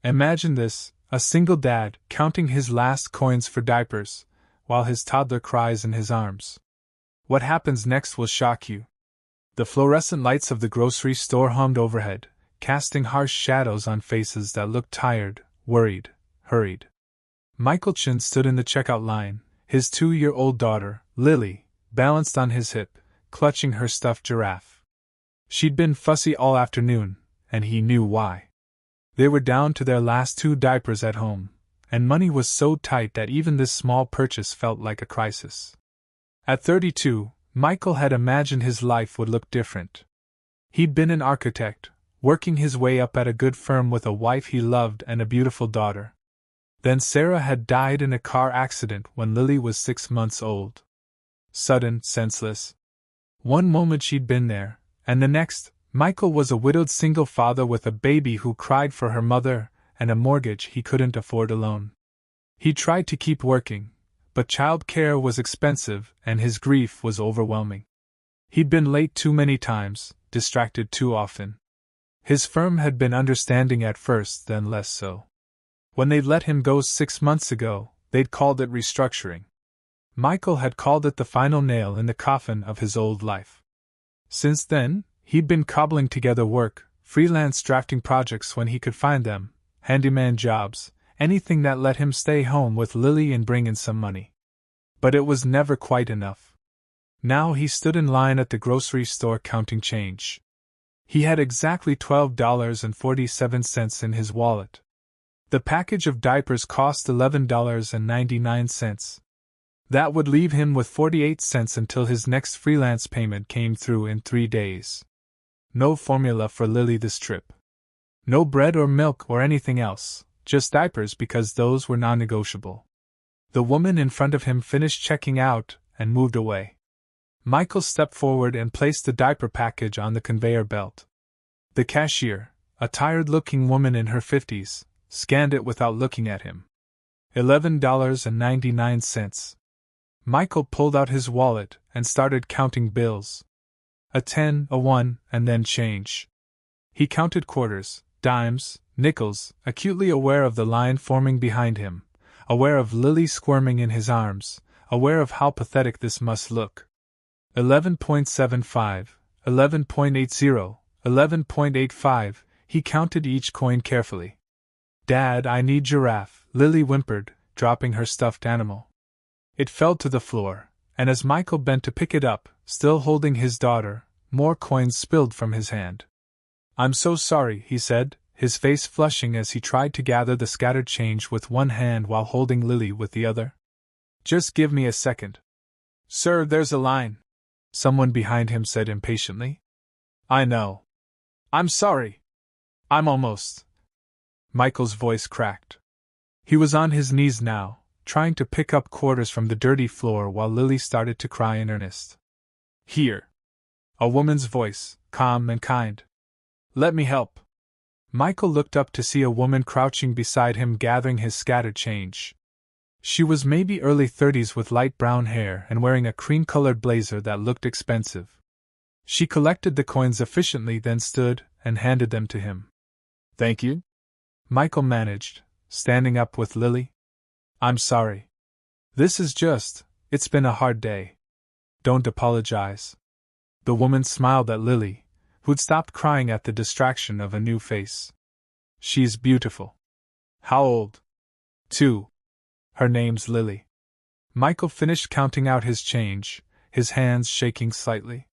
Imagine this, a single dad counting his last coins for diapers, while his toddler cries in his arms. What happens next will shock you. The fluorescent lights of the grocery store hummed overhead, casting harsh shadows on faces that looked tired, worried, hurried. Michael Chen stood in the checkout line, his 2-year-old daughter, Lily, balanced on his hip, clutching her stuffed giraffe. She'd been fussy all afternoon, and he knew why. They were down to their last 2 diapers at home, and money was so tight that even this small purchase felt like a crisis. At 32, Michael had imagined his life would look different. He'd been an architect, working his way up at a good firm with a wife he loved and a beautiful daughter. Then Sarah had died in a car accident when Lily was 6 months old. Sudden, senseless. One moment she'd been there, and the next, Michael was a widowed single father with a baby who cried for her mother and a mortgage he couldn't afford alone. He tried to keep working, but child care was expensive and his grief was overwhelming. He'd been late too many times, distracted too often. His firm had been understanding at first, then less so. When they'd let him go 6 months ago, they'd called it restructuring. Michael had called it the final nail in the coffin of his old life. Since then, he'd been cobbling together work, freelance drafting projects when he could find them, handyman jobs, anything that let him stay home with Lily and bring in some money. But it was never quite enough. Now he stood in line at the grocery store counting change. He had exactly $12.47 in his wallet. The package of diapers cost $11.99. That would leave him with 48 cents until his next freelance payment came through in 3 days. No formula for Lily this trip. No bread or milk or anything else, just diapers because those were non-negotiable. The woman in front of him finished checking out and moved away. Michael stepped forward and placed the diaper package on the conveyor belt. The cashier, a tired-looking woman in her 50s, scanned it without looking at him. $11.99. Michael pulled out his wallet and started counting bills. A 10, a 1, and then change. He counted quarters, dimes, nickels, acutely aware of the line forming behind him, aware of Lily squirming in his arms, aware of how pathetic this must look. 11.75, 11.80, 11.85, he counted each coin carefully. "Dad, I need giraffe," Lily whimpered, dropping her stuffed animal. It fell to the floor, and as Michael bent to pick it up, still holding his daughter, more coins spilled from his hand. "I'm so sorry," he said, his face flushing as he tried to gather the scattered change with one hand while holding Lily with the other. "Just give me a second." "Sir, there's a line," someone behind him said impatiently. "I know. I'm sorry. I'm almost." Michael's voice cracked. He was on his knees now, trying to pick up quarters from the dirty floor while Lily started to cry in earnest. "Here." A woman's voice, calm and kind. "Let me help." Michael looked up to see a woman crouching beside him gathering his scattered change. She was maybe early 30s with light brown hair and wearing a cream-colored blazer that looked expensive. She collected the coins efficiently, then stood and handed them to him. "Thank you," Michael managed, standing up with Lily. "I'm sorry. It's been a hard day. Don't apologize." The woman smiled at Lily, who'd stopped crying at the distraction of a new face. "She's beautiful." "How old?" 2. "Her name's Lily." Michael finished counting out his change, his hands shaking slightly.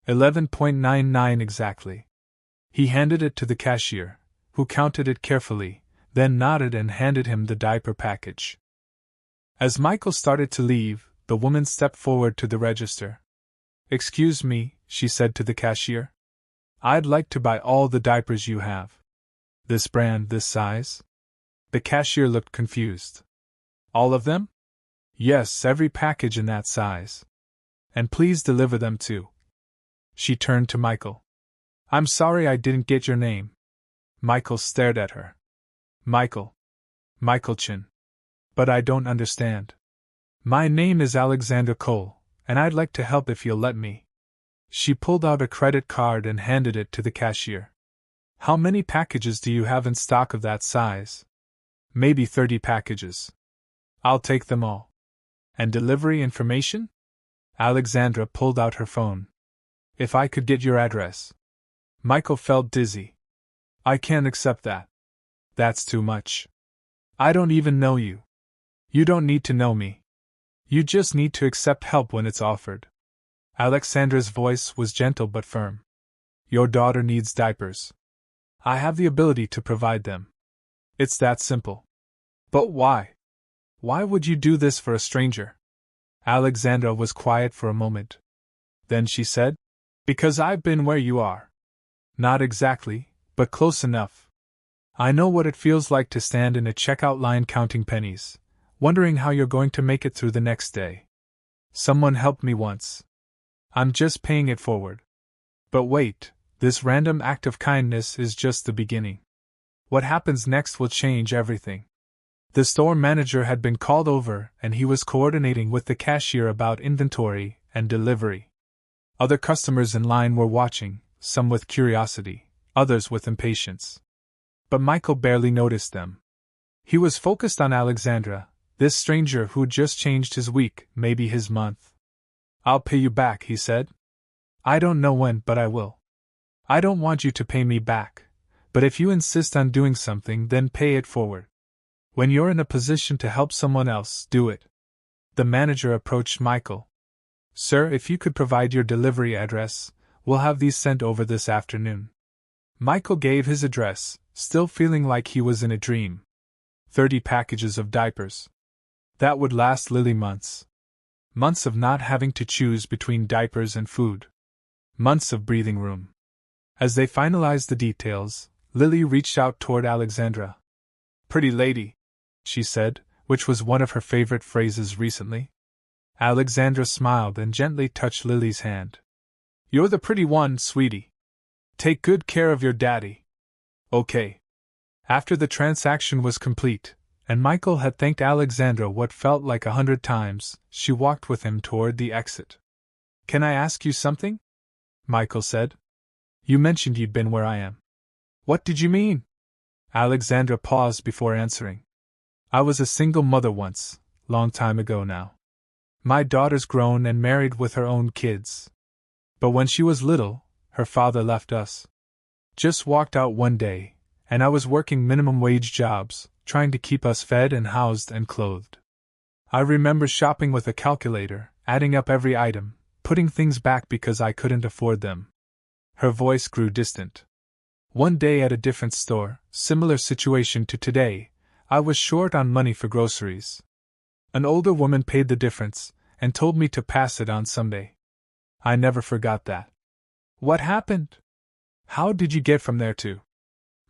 11.99 exactly. He handed it to the cashier, who counted it carefully, then nodded and handed him the diaper package. As Michael started to leave, the woman stepped forward to the register. "Excuse me," she said to the cashier. "I'd like to buy all the diapers you have." "This brand, this size?" The cashier looked confused. "All of them?" "Yes, every package in that size. And please deliver them too." She turned to Michael. "I'm sorry I didn't get your name." Michael stared at her. Michael Chen. "But I don't understand." "My name is Alexander Cole, and I'd like to help if you'll let me." She pulled out a credit card and handed it to the cashier. How many packages do you have in stock of that size? Maybe 30 packages. I'll take them all. And delivery information? Alexandra pulled out her phone. If I could get your address. Michael felt dizzy. I can't accept that. That's too much. I don't even know you. You don't need to know me. You just need to accept help when it's offered. Alexandra's voice was gentle but firm. Your daughter needs diapers. I have the ability to provide them. It's that simple. But why? Why would you do this for a stranger? Alexandra was quiet for a moment. Then she said, Because I've been where you are. Not exactly, but close enough. I know what it feels like to stand in a checkout line counting pennies, wondering how you're going to make it through the next day. Someone helped me once. I'm just paying it forward. But wait, this random act of kindness is just the beginning. What happens next will change everything. The store manager had been called over and he was coordinating with the cashier about inventory and delivery. Other customers in line were watching, some with curiosity, others with impatience. But Michael barely noticed them. He was focused on Alexandra, this stranger who'd just changed his week, maybe his month. I'll pay you back, he said. I don't know when, but I will. I don't want you to pay me back, but if you insist on doing something, then pay it forward. When you're in a position to help someone else, do it. The manager approached Michael. Sir, if you could provide your delivery address, we'll have these sent over this afternoon. Michael gave his address, still feeling like he was in a dream. 30 packages of diapers. That would last Lily months. Months of not having to choose between diapers and food. Months of breathing room. As they finalized the details, Lily reached out toward Alexandra. Pretty lady, she said, which was one of her favorite phrases recently. Alexandra smiled and gently touched Lily's hand. You're the pretty one, sweetie. Take good care of your daddy. Okay. After the transaction was complete, and Michael had thanked Alexandra what felt like 100 times, she walked with him toward the exit. Can I ask you something? Michael said. You mentioned you'd been where I am. What did you mean? Alexandra paused before answering. I was a single mother once, long time ago now. My daughter's grown and married with her own kids. But when she was little, her father left us. Just walked out one day, and I was working minimum wage jobs, trying to keep us fed and housed and clothed. I remember shopping with a calculator, adding up every item, putting things back because I couldn't afford them. Her voice grew distant. One day at a different store, similar situation to today, I was short on money for groceries. An older woman paid the difference, and told me to pass it on someday. I never forgot that. What happened? How did you get from there to?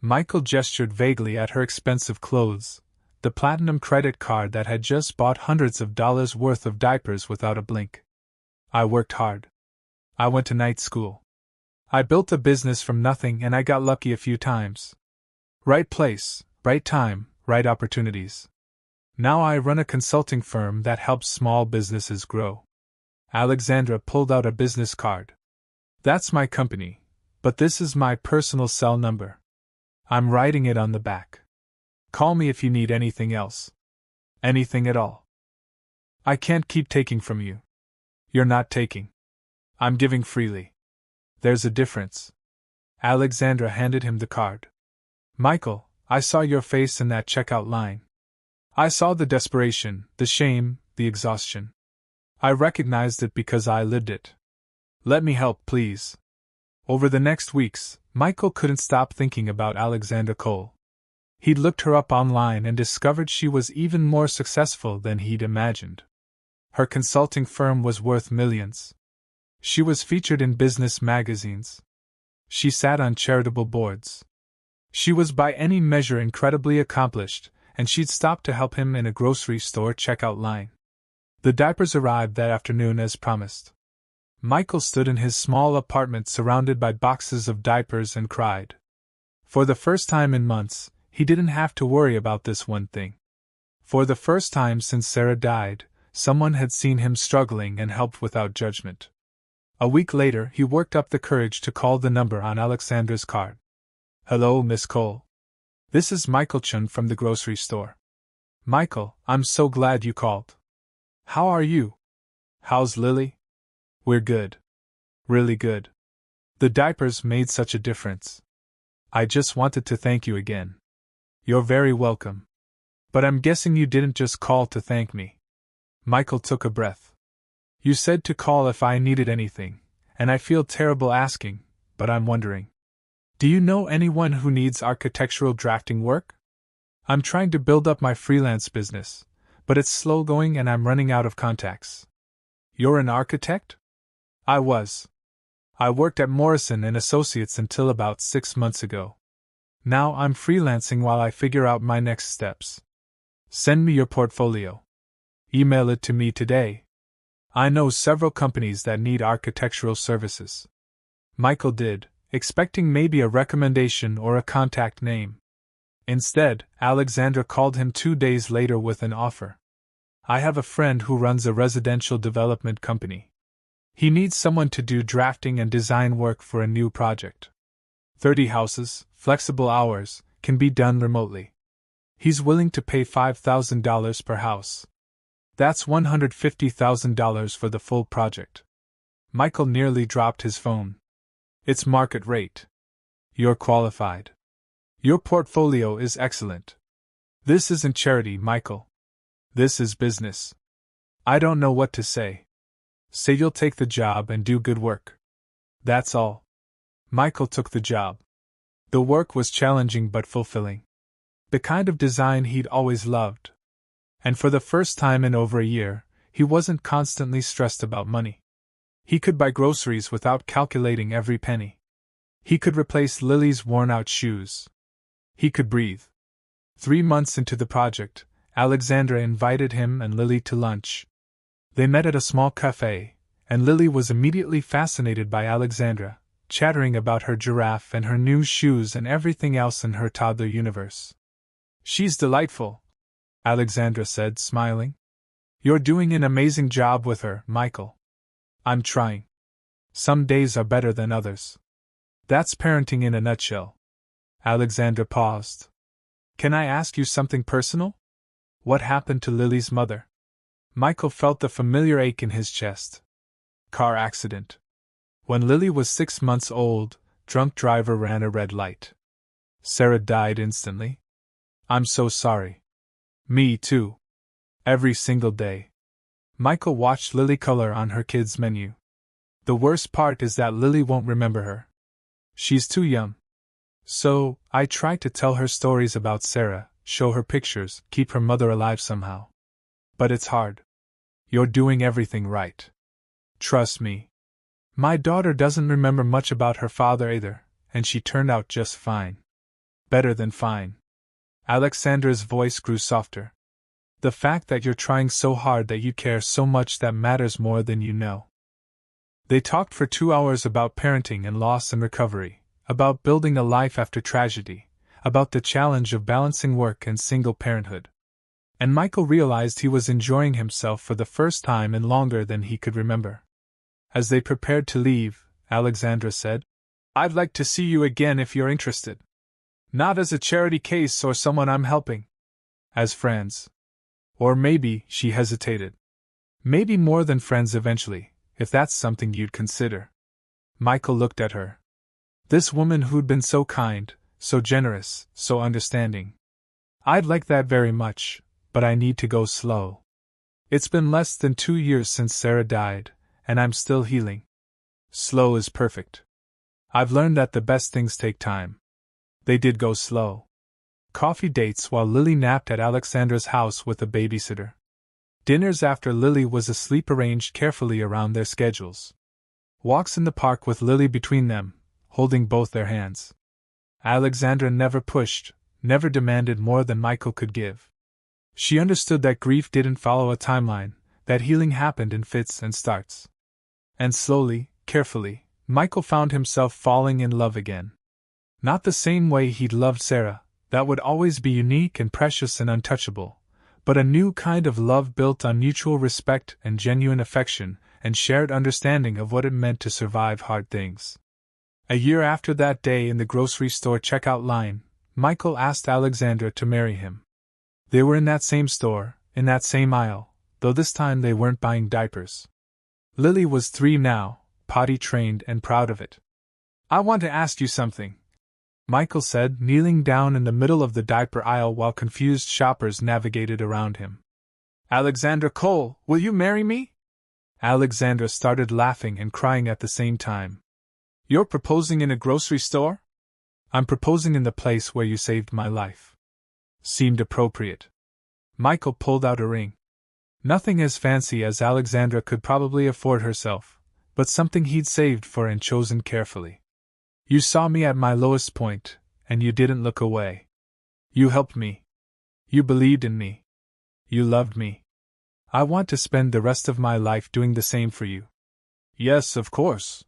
Michael gestured vaguely at her expensive clothes, the platinum credit card that had just bought hundreds of dollars worth of diapers without a blink. I worked hard. I went to night school. I built a business from nothing and I got lucky a few times. Right place, right time, right opportunities. Now I run a consulting firm that helps small businesses grow. Alexandra pulled out a business card. That's my company, but this is my personal cell number. I'm writing it on the back. Call me if you need anything else. Anything at all. I can't keep taking from you. You're not taking. I'm giving freely. There's a difference. Alexandra handed him the card. Michael, I saw your face in that checkout line. I saw the desperation, the shame, the exhaustion. I recognized it because I lived it. Let me help, please. Over the next weeks, Michael couldn't stop thinking about Alexandra Cole. He'd looked her up online and discovered she was even more successful than he'd imagined. Her consulting firm was worth millions. She was featured in business magazines. She sat on charitable boards. She was by any measure incredibly accomplished, and she'd stopped to help him in a grocery store checkout line. The diapers arrived that afternoon as promised. Michael stood in his small apartment surrounded by boxes of diapers and cried. For the first time in months, he didn't have to worry about this one thing. For the first time since Sarah died, someone had seen him struggling and helped without judgment. A week later, he worked up the courage to call the number on Alexandra's card. Hello, Miss Cole. This is Michael Chun from the grocery store. Michael, I'm so glad you called. How are you? How's Lily? We're good. Really good. The diapers made such a difference. I just wanted to thank you again. You're very welcome. But I'm guessing you didn't just call to thank me. Michael took a breath. You said to call if I needed anything, and I feel terrible asking, but I'm wondering. Do you know anyone who needs architectural drafting work? I'm trying to build up my freelance business, but it's slow going and I'm running out of contacts. You're an architect? I was. I worked at Morrison & Associates until about 6 months ago. Now I'm freelancing while I figure out my next steps. Send me your portfolio. Email it to me today. I know several companies that need architectural services. Michael did, expecting maybe a recommendation or a contact name. Instead, Alexandra called him 2 days later with an offer. I have a friend who runs a residential development company. He needs someone to do drafting and design work for a new project. 30 houses, flexible hours, can be done remotely. He's willing to pay $5,000 per house. That's $150,000 for the full project. Michael nearly dropped his phone. It's market rate. You're qualified. Your portfolio is excellent. This isn't charity, Michael. This is business. I don't know what to say. Say you'll take the job and do good work. That's all. Michael took the job. The work was challenging but fulfilling. The kind of design he'd always loved. And for the first time in over a year, he wasn't constantly stressed about money. He could buy groceries without calculating every penny. He could replace Lily's worn-out shoes. He could breathe. 3 months into the project, Alexandra invited him and Lily to lunch. They met at a small cafe, and Lily was immediately fascinated by Alexandra, chattering about her giraffe and her new shoes and everything else in her toddler universe. She's delightful, Alexandra said, smiling. You're doing an amazing job with her, Michael. I'm trying. Some days are better than others. That's parenting in a nutshell. Alexandra paused. Can I ask you something personal? What happened to Lily's mother? Michael felt the familiar ache in his chest. Car accident. When Lily was 6 months old, drunk driver ran a red light. Sarah died instantly. I'm so sorry. Me too. Every single day. Michael watched Lily color on her kids' menu. The worst part is that Lily won't remember her. She's too young. So, I try to tell her stories about Sarah, show her pictures, keep her mother alive somehow. But it's hard. You're doing everything right. Trust me. My daughter doesn't remember much about her father either, and she turned out just fine. Better than fine. Alexandra's voice grew softer. The fact that you're trying so hard, that you care so much, that matters more than you know. They talked for 2 hours about parenting and loss and recovery, about building a life after tragedy, about the challenge of balancing work and single parenthood. And Michael realized he was enjoying himself for the first time in longer than he could remember. As they prepared to leave, Alexandra said, I'd like to see you again if you're interested. Not as a charity case or someone I'm helping. As friends. Or maybe, she hesitated. Maybe more than friends eventually, if that's something you'd consider. Michael looked at her. This woman who'd been so kind, so generous, so understanding. I'd like that very much, but I need to go slow. It's been less than 2 years since Sarah died, and I'm still healing. Slow is perfect. I've learned that the best things take time. They did go slow. Coffee dates while Lily napped at Alexandra's house with a babysitter. Dinners after Lily was asleep arranged carefully around their schedules. Walks in the park with Lily between them, holding both their hands. Alexandra never pushed, never demanded more than Michael could give. She understood that grief didn't follow a timeline, that healing happened in fits and starts. And slowly, carefully, Michael found himself falling in love again. Not the same way he'd loved Sarah, that would always be unique and precious and untouchable, but a new kind of love built on mutual respect and genuine affection and shared understanding of what it meant to survive hard things. A year after that day in the grocery store checkout line, Michael asked Alexandra to marry him. They were in that same store, in that same aisle, though this time they weren't buying diapers. Lily was 3 now, potty trained and proud of it. "I want to ask you something," Michael said, kneeling down in the middle of the diaper aisle while confused shoppers navigated around him. "Alexandra Cole, will you marry me?" Alexandra started laughing and crying at the same time. "You're proposing in a grocery store?" "I'm proposing in the place where you saved my life." Seemed appropriate. Michael pulled out a ring. Nothing as fancy as Alexandra could probably afford herself, but something he'd saved for and chosen carefully. "You saw me at my lowest point, and you didn't look away. You helped me. You believed in me. You loved me. I want to spend the rest of my life doing the same for you." "Yes, of course."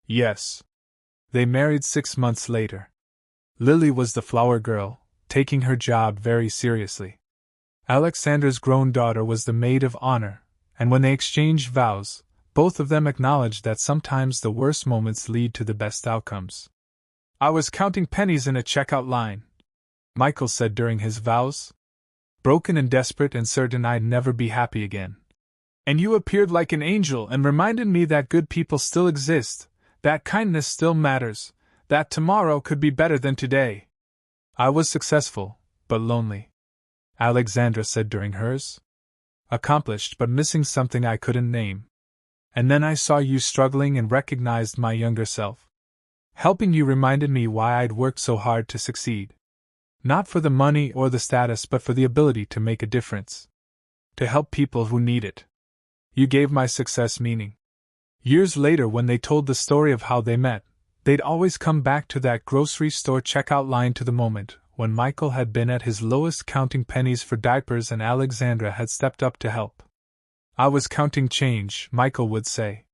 "Yes." They married 6 months later. Lily was the flower girl, taking her job very seriously. Alexandra's grown daughter was the maid of honor, and when they exchanged vows, both of them acknowledged that sometimes the worst moments lead to the best outcomes. "I was counting pennies in a checkout line," Michael said during his vows. "Broken and desperate and certain I'd never be happy again. And you appeared like an angel and reminded me that good people still exist, that kindness still matters, that tomorrow could be better than today." "I was successful, but lonely," Alexandra said during hers. "Accomplished but missing something I couldn't name. And then I saw you struggling and recognized my younger self. Helping you reminded me why I'd worked so hard to succeed. Not for the money or the status, but for the ability to make a difference. To help people who need it. You gave my success meaning." Years later, when they told the story of how they met, they'd always come back to that grocery store checkout line, to the moment when Michael had been at his lowest counting pennies for diapers and Alexandra had stepped up to help. "I was counting change," Michael would say.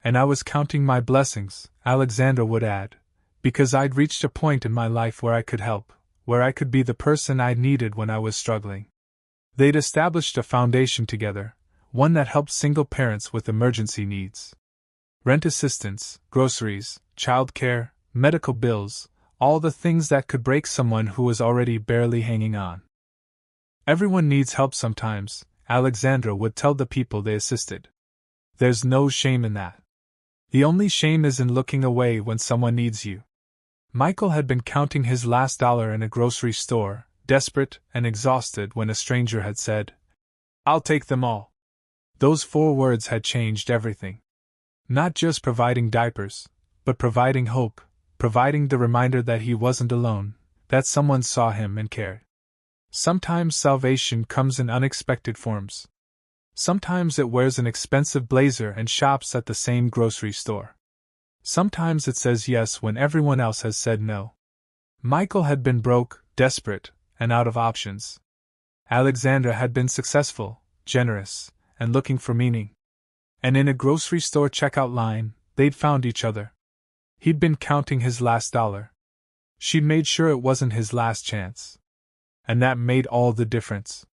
"And I was counting my blessings," Alexandra would add, "because I'd reached a point in my life where I could help, where I could be the person I needed when I was struggling." They'd established a foundation together, one that helped single parents with emergency needs. Rent assistance, groceries, childcare, medical bills, all the things that could break someone who was already barely hanging on. "Everyone needs help sometimes," Alexandra would tell the people they assisted. "There's no shame in that. The only shame is in looking away when someone needs you." Michael had been counting his last dollar in a grocery store, desperate and exhausted, when a stranger had said, "I'll take them all." Those 4 words had changed everything. Not just providing diapers, but providing hope, providing the reminder that he wasn't alone, that someone saw him and cared. Sometimes salvation comes in unexpected forms. Sometimes it wears an expensive blazer and shops at the same grocery store. Sometimes it says yes when everyone else has said no. Michael had been broke, desperate, and out of options. Alexandra had been successful, generous, and looking for meaning. And in a grocery store checkout line, they'd found each other. He'd been counting his last dollar. She'd made sure it wasn't his last chance. And that made all the difference.